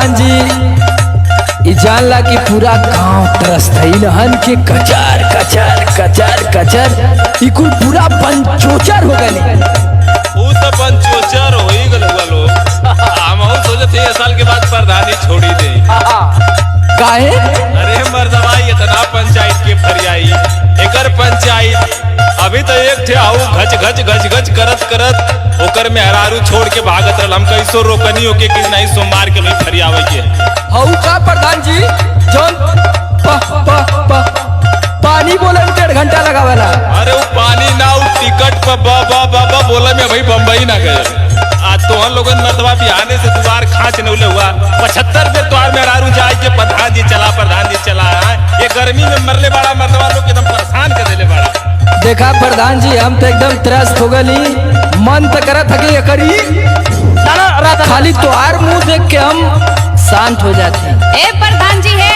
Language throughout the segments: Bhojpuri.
प्रधान जी ई जानला कि पूरा गांव तरसत है इन्हन के कचर कचर कचर कचर ई कुल पूरा पंचोचर हो गए। वो तो पंचोचर हो ही गल हुआ लोग। हम सोचते हैं साल के बाद प्रधानी छोड़ी दे। काहे? अरे मर्दवा इतना पंचायत के फरियाई एकर पंचायत अभी तो एक थे आऊ घच घच घच घच करत करत ओकर में हरारू छोड़ के भागत रहल। हम कैसो रोकनी होके कि नहीं सोमवार के नहीं फरियावे के हऊ का प्रधान जी जौन पानी बोले में 1.5 घंटा लगावेला। अरे वो पानी ना वो टिकट पर बा बोला में भाई बम्बई ना गए। आज तो हम लोगन मतवा बिहाने से द्वार खाँच नौले हुआ 75 पे द्वार में हरारू जाए के प्रधान जी चला ये गर्मी में मरले बड़ा मर्दवा लोग एकदम परेशान कर देले बड़ा। देखा प्रधान जी हम तो एकदम त्रस्त हो गली मन तो करत हके करी खाली तोहार मुंह देख के हम शांत हो जाते। ए प्रधान जी है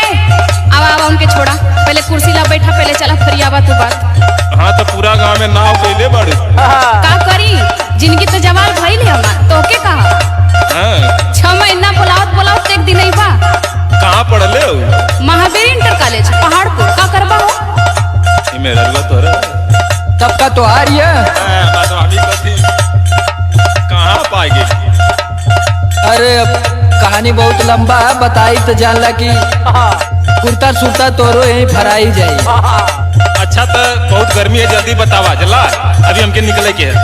अब उनके छोड़ा पहले कुर्सी ला बैठा पहले चला फरियावा तू बात। हाँ तो पूरा गांव में नाव कैले बड़े का करी जिंदगी तो जवाल भइल है हमार तो के कहा 6 महीना बुलावत एक दिन नहीं बा। कहाँ पढ़ले हो? महावीर इंटर कॉलेज पहाड़पुर का करबा हो मेरा तोरा तब का तोहार ये कहाँ पाएगी? अरे कहानी बहुत लंबा है बताई तो जानला कि कुर्ता सुरता तोरो यही फराई जाई। अच्छा तो बहुत गर्मी है जल्दी बतावा जला अभी हमके निकले के है।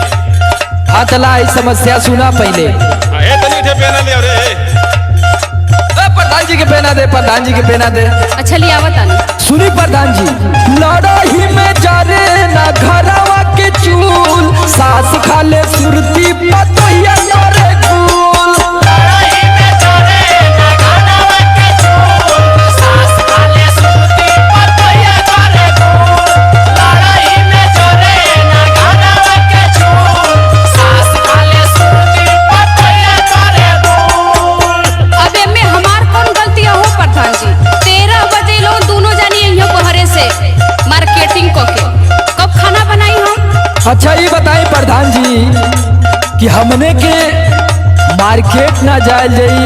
हाँ तला इस समस्या सुना पहले। पहना ले प्रधान जी के पहना दे प्रधान जी के पहना दे। अच्छा लिया बतानी सुनी प्रधान जी लड़ाई में जाने ना घरवा के चूल सास खाले सुरती पतोहिया नरे कुल। लड़ाई में जाने ना घरवा के चूल सास खाले सुरती पतोहिया नरे कुल। लड़ाई में जाने ना घरवा के चूल सास खाले सुरती पतोहिया नरे कुल। अबे में हमार कौन गलती हो प्रधान जी 13 बजे लो दोनों जानी यहीं बहरे से मार्केटिंग को के कब खाना बनाई हम। अच्छा ये बताएं प्रधान जी कि हमने के मार्केट ना जाए जाई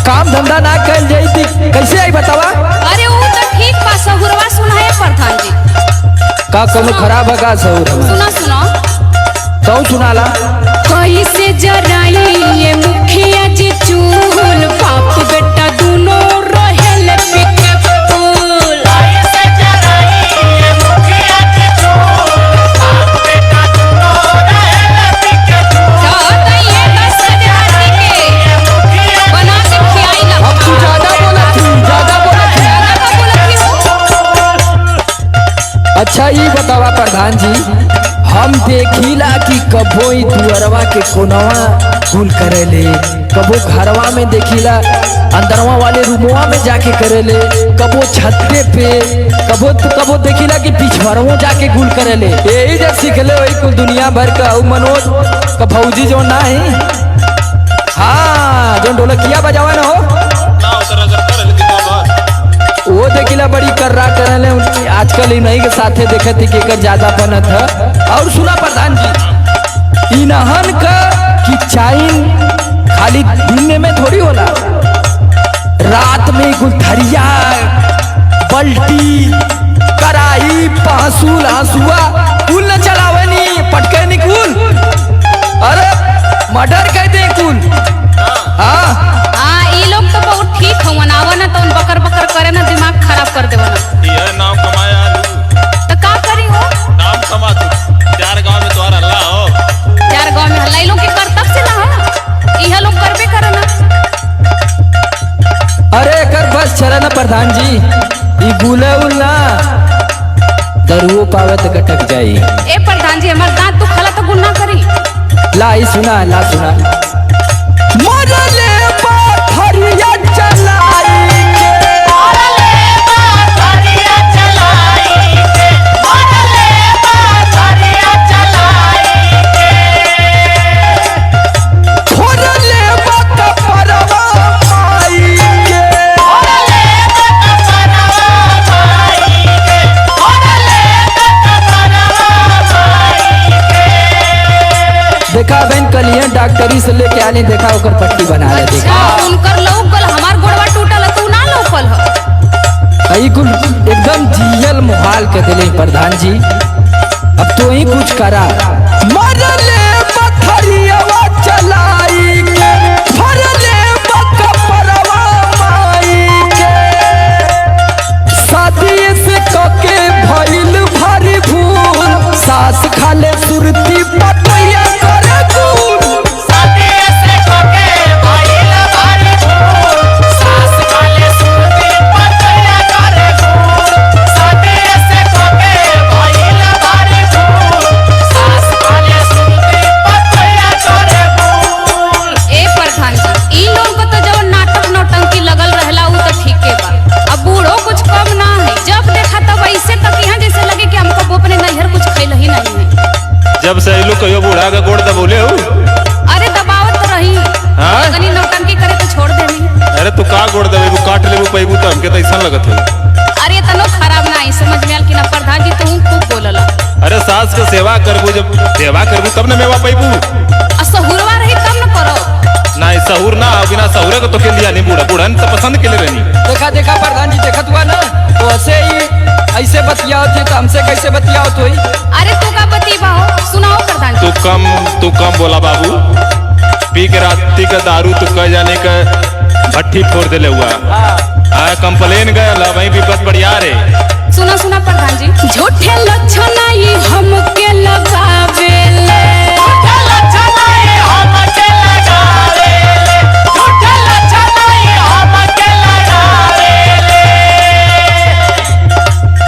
काम धंधा ना कर जाई थी कैसे आई बतावा। अरे वो तो ठीक बा सहुरवा सुना है प्रधान जी का कोनो खराब है का सहुर सुना सुना तो सुनाला कैसे जराई ये मुखिया जी चूल बाप बेटा दोनों रहेल पिके फूल। कैसे जराई ये मुखिया के चूल बाप बेटा दोनों रहेल पिके फूल। तो ये 10,000 के बना के खियाई ना। अब तू ज्यादा बोला थी अच्छा ये बतावा प्रधान जी हम देखिला कि कबो ई दुअरवा के कोनवा फूल करेले कबो घरवा में देखिला अंदरवा वाले रूमवा में जाके करेले कबो छत्ते पे कबो देखिला कि पिछवरवो जाके गुल करेले यही जब सीखले वही कुल दुनिया भर का मनोज का भौजी जो ना है हाँ जो ढोलकिया बजावा ना हो वो देखिला बड़ी कर्रा करले आजकल इन्हीं के साथे देखे थी कि ज्यादा बनत है। और सुना प्रधान जी इन्हन का कि चाइन खाली दिन में थोड़ी होला रात में गुलथरिया बल्टी कराई पहसूल हंसुआ कुल न चलावनी पटके निकुल अरे मर्डर कह दे कुल। हाँ ये लोग तो बहुत ठीक हो मनावा ना तो उन बकर बकर करे ना दिमाग खराब कर देवा ना। ये नाम कमाया तो का करी हो नाम कमा तू 4 गांव में तोहर हल्ला हो 4 गांव में हल्ला लोग के कर्तव्य से ना हो यह लोग करबे करे ना। अरे कर बस चला ना प्रधान जी ई गुले उल ना दरुओ पावत गटक जाई। ए प्रधान जी हमार दांत तू खला तो गुन्ना करी ला ई सुना ला सुना मरले पाथरिया चलाई के मरले पाथरिया चलाई के मरले पाथरिया चलाई के फोड़ले बक परवा माई के मरले बक परवा माई के मरले बक परवा माई के। देखा बहन कलिए डॉक्टरी से लेके आने देखा ओकर पट्टी बना ले देखा अच्छा उनकर लौकल हमार गोड़वा टूटल तू ना लौकल ह आई कुल एकदम जियल मुहाल के दिले प्रधान जी। अब तो ही कुछ करा मरले पथरियावा चलाई के फरले बकपरवा माई के शादी से कके भइल भारी भूल सास खाले सुरती पटैया करे गुल साथी से कोके भइल भारी भूल सास खाले सुरती पटैया करे गुल साथी से कोके भइल भारी भूल सास खाले सुरती पटैया करे गुल। ए प्रधान जी ई लोग को तो जब नाटक नौटंकी लगल रहला उ तो ठीके बा अब बूढ़ो कुछ कम ना है जब देखा तब ऐसे तक यहाँ जैसे लगे कि हमको वो अपने नैहर कुछ खैल ही नहीं है। जब से लोग कहियो बूढ़ा का गोड़ दबोले हो अरे दबावत तो रही हाँ? कनी नौटंकी करे तो छोड़ देनी। अरे तू का गोड़ दबेबू काट लेबू पैबू तो हमके तो ऐसा लगत है। अरे तनो खराब ना आई समझ में आल कि ना प्रधान जी तू खूब बोलला अरे सास का सेवा करबू जब सेवा करबू तब न मेवा पैबू असहुरवा रही तब न करो ना सहूर ना बिना सहूरे को तो के लिया नहीं बूढ़ा बूढ़ा तो पसंद के ले रहनी। देखा देखा प्रधान जी देखत हुआ ना तो ऐसे ही ऐसे बतियाओ थे तो हमसे कैसे बतियाओ तो ही अरे तू का बतीबा हो सुनाओ प्रधान जी। तू कम बोला बाबू पी के राती का दारू तू कह जाने का भट्टी फोड़ दे ले हुआ कंप्लेन गया वही विपत बढ़िया रे। सुना सुना प्रधान जी झूठे लक्षण ये हमके लगावेले झूठे लक्षण ये हमके लगावेले झूठे लक्षण ये हमके लगावेले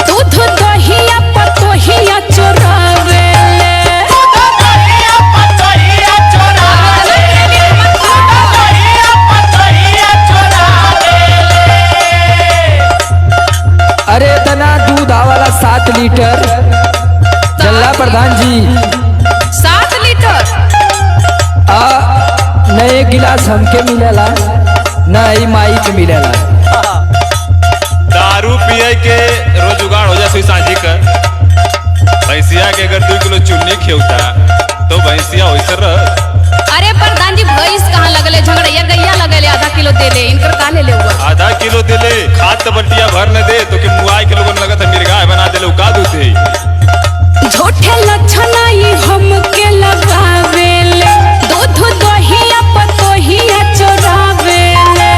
दूध दहिया पतोहिया चोरावेले दूध दहिया पतोहिया चोरावेले दूध दहिया पतोहिया चोरावेले। अरे इतना दूध आवाला 7 लीटर चल्ला प्रधान जी 7 लीटर न एक गिलास हमके मिलेला न ही माई के मिलेला। दारू पिए के रोज जुगाड़ हो जाए सांझी कर भैंसिया के अगर 2 किलो चुन्नी खेवता तो भैंसिया वैसे रह। अरे प्रधान जी भैंस कहाँ लगले झगड़ैया गैया लगले आधा किलो दे ले इनकर का ले ले हुआ आधा किलो दे ले खाद तो बल्टिया भर न दे तो कि मुआई के लोगन लगत है मिर्गाय बना दे ले का दूध है। झूठे लक्षण ये हमके लगावेले दूध दहिया पतोहिया चोरावेले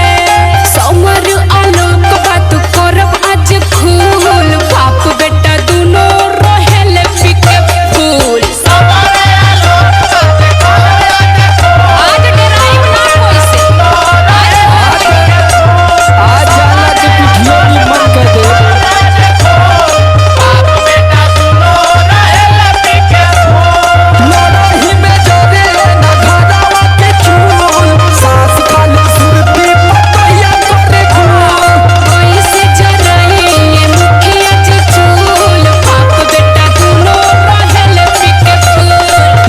समर आलोक बात करब आज खूल बाप बेटा दुनो रहेले पिके फूल आज डराइब ना कोई से आज जाला के पिठियों की मन कर दे लड़ाई में जोरे न घरवा के चूल सास खाली सुरती पतैया करे गुल कोई से जराए ये मुखिया चचूल बाप बेटा दुनो रहेले पिके फूल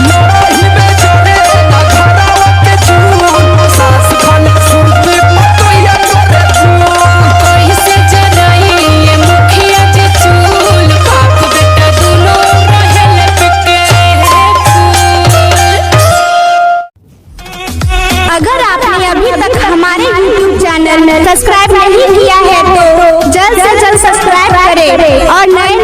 लड़ाई में जोरे न घरवा के चूल सास खाली सुरती पतैया करे गुल कोई से जराए ये मुखिया चचूल बाप बेटा दुनो रहेले पिके फूल। अगर आपने अभी तक हमारे YouTube चैनल में सब्सक्राइब नहीं किया है तो जल्द से जल्द सब्सक्राइब करें और नए